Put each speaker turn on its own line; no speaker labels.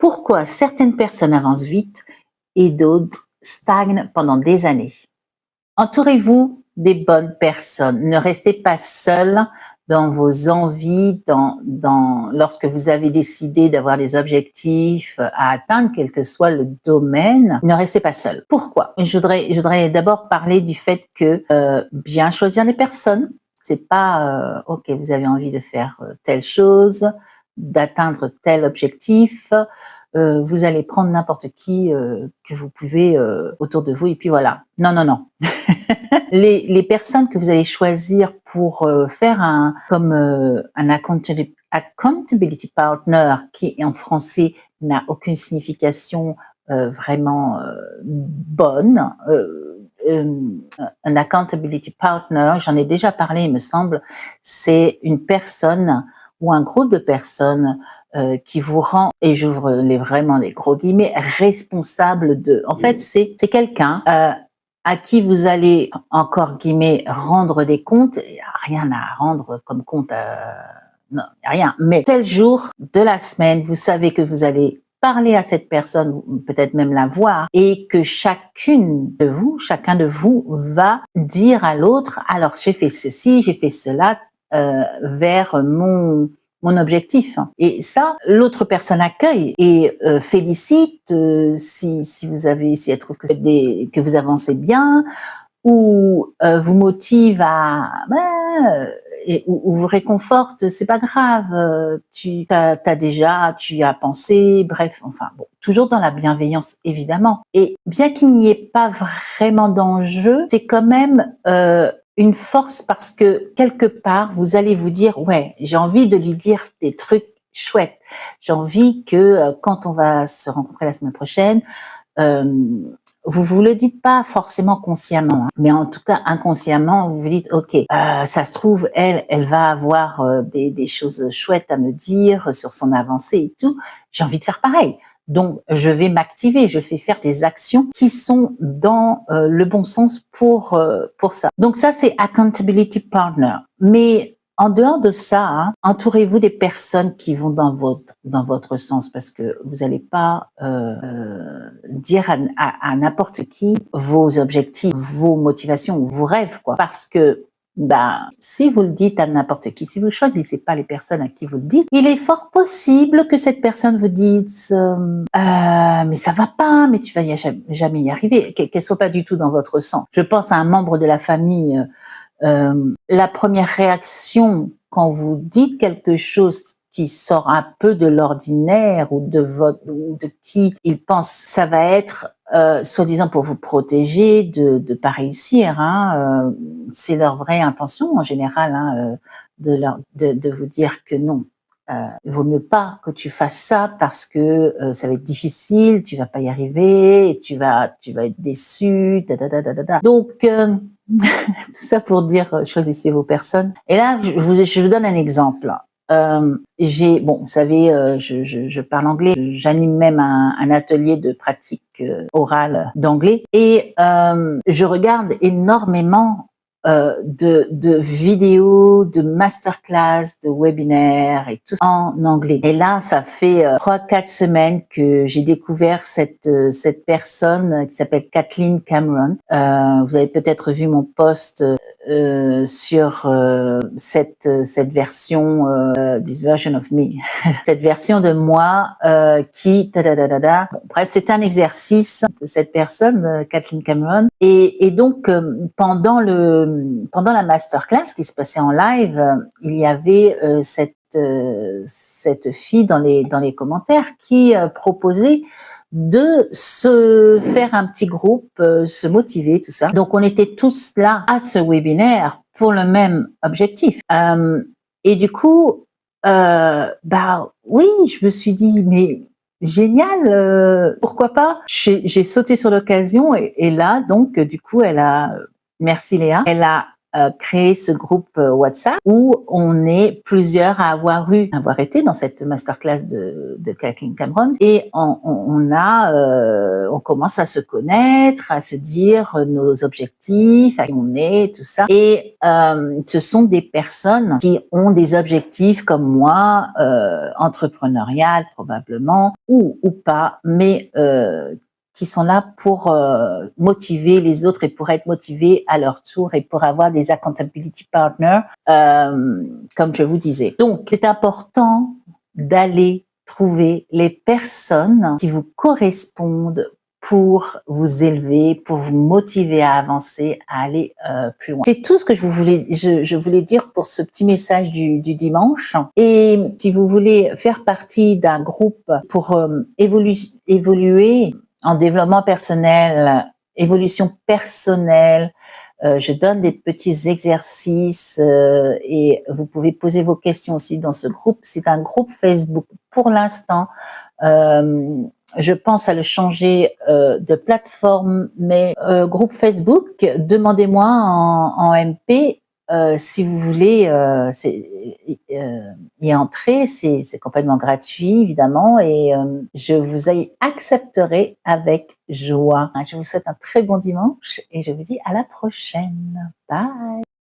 Pourquoi certaines personnes avancent vite et d'autres stagnent pendant des années? Entourez-vous des bonnes personnes. Ne restez pas seul dans vos envies, lorsque vous avez décidé d'avoir des objectifs à atteindre, quel que soit le domaine. Ne restez pas seul. Pourquoi? Je voudrais d'abord parler du fait que bien choisir les personnes, c'est pas ok, vous avez envie de faire telle chose, d'atteindre tel objectif. Vous allez prendre n'importe qui que vous pouvez autour de vous et puis voilà. Non, non, non. Les personnes que vous allez choisir pour faire un accountability partner qui en français n'a aucune signification vraiment bonne. Un accountability partner, j'en ai déjà parlé, il me semble, c'est une personne ou un groupe de personnes qui vous rend, et j'ouvre vraiment les gros guillemets, responsable de. En fait, c'est quelqu'un à qui vous allez, encore guillemets, rendre des comptes. Il n'y a rien à rendre comme compte, non, il n'y a rien. Mais tel jour de la semaine, vous savez que vous allez parler à cette personne, peut-être même la voir, et que chacun de vous va dire à l'autre, alors j'ai fait ceci, j'ai fait cela, vers mon objectif. Et ça, l'autre personne accueille et félicite si elle trouve que vous avancez bien, ou vous motive ou vous réconforte, c'est pas grave, tu y as pensé, bref, enfin bon, toujours dans la bienveillance évidemment. Et bien qu'il n'y ait pas vraiment d'enjeu, c'est quand même une force parce que quelque part, vous allez vous dire, ouais, j'ai envie de lui dire des trucs chouettes. J'ai envie que quand on va se rencontrer la semaine prochaine, vous le dites pas forcément consciemment, hein, mais en tout cas inconsciemment, vous vous dites, ok, ça se trouve, elle va avoir des choses chouettes à me dire sur son avancée et tout. J'ai envie de faire pareil. Donc, je vais m'activer, je vais faire des actions qui sont dans le bon sens pour ça. Donc ça, c'est accountability partner. Mais en dehors de ça, hein, entourez-vous des personnes qui vont dans votre sens, parce que vous n'allez pas dire à n'importe qui vos objectifs, vos motivations, vos rêves, quoi. Parce que si vous le dites à n'importe qui, si vous ne choisissez pas les personnes à qui vous le dites, il est fort possible que cette personne vous dise mais ça va pas, mais tu vas jamais y arriver, qu'elle soit pas du tout dans votre sens. Je pense à un membre de la famille. La première réaction quand vous dites quelque chose qui sort un peu de l'ordinaire ou de qui il pense, ça va être soi-disant pour vous protéger de pas réussir. Hein, c'est leur vraie intention en général, hein, de vous dire que non. Il vaut mieux pas que tu fasses ça parce que ça va être difficile, tu vas pas y arriver, et tu vas être déçu. Donc tout ça pour dire choisissez vos personnes. Et là, je vous donne un exemple. Vous savez, je parle anglais. J'anime même un atelier de pratique orale d'anglais, et je regarde énormément de vidéos, de masterclass, de webinaires et tout ça en anglais. Et là, ça fait 3-4 semaines que j'ai découvert cette personne qui s'appelle Kathleen Cameron. Vous avez peut-être vu mon post sur cette version, this version of me, cette version de moi qui Bon, bref, c'est un exercice de cette personne, Kathleen Cameron, et donc pendant la masterclass qui se passait en live, il y avait cette fille dans les commentaires qui proposait de se faire un petit groupe, se motiver, tout ça. Donc, on était tous là à ce webinaire pour le même objectif. Et du coup, oui, je me suis dit, mais génial, pourquoi pas? J'ai sauté sur l'occasion et là, donc, du coup, merci Léa, elle a créé ce groupe WhatsApp où on est plusieurs à avoir été dans cette masterclass de Kathleen Cameron, et on commence à se connaître, à se dire nos objectifs, à qui on est, tout ça. Et ce sont des personnes qui ont des objectifs comme moi, entrepreneurial probablement ou pas, mais qui sont là pour motiver les autres et pour être motivés à leur tour et pour avoir des accountability partners, comme je vous disais. Donc, c'est important d'aller trouver les personnes qui vous correspondent pour vous élever, pour vous motiver à avancer, à aller plus loin. C'est tout ce que je voulais dire pour ce petit message du dimanche. Et si vous voulez faire partie d'un groupe pour évoluer en développement personnel, évolution personnelle, je donne des petits exercices et vous pouvez poser vos questions aussi dans ce groupe. C'est un groupe Facebook pour l'instant. Je pense à le changer de plateforme, mais groupe Facebook, demandez-moi en MP si vous voulez y entrer. C'est complètement gratuit, évidemment, et je vous accepterai avec joie. Je vous souhaite un très bon dimanche et je vous dis à la prochaine. Bye!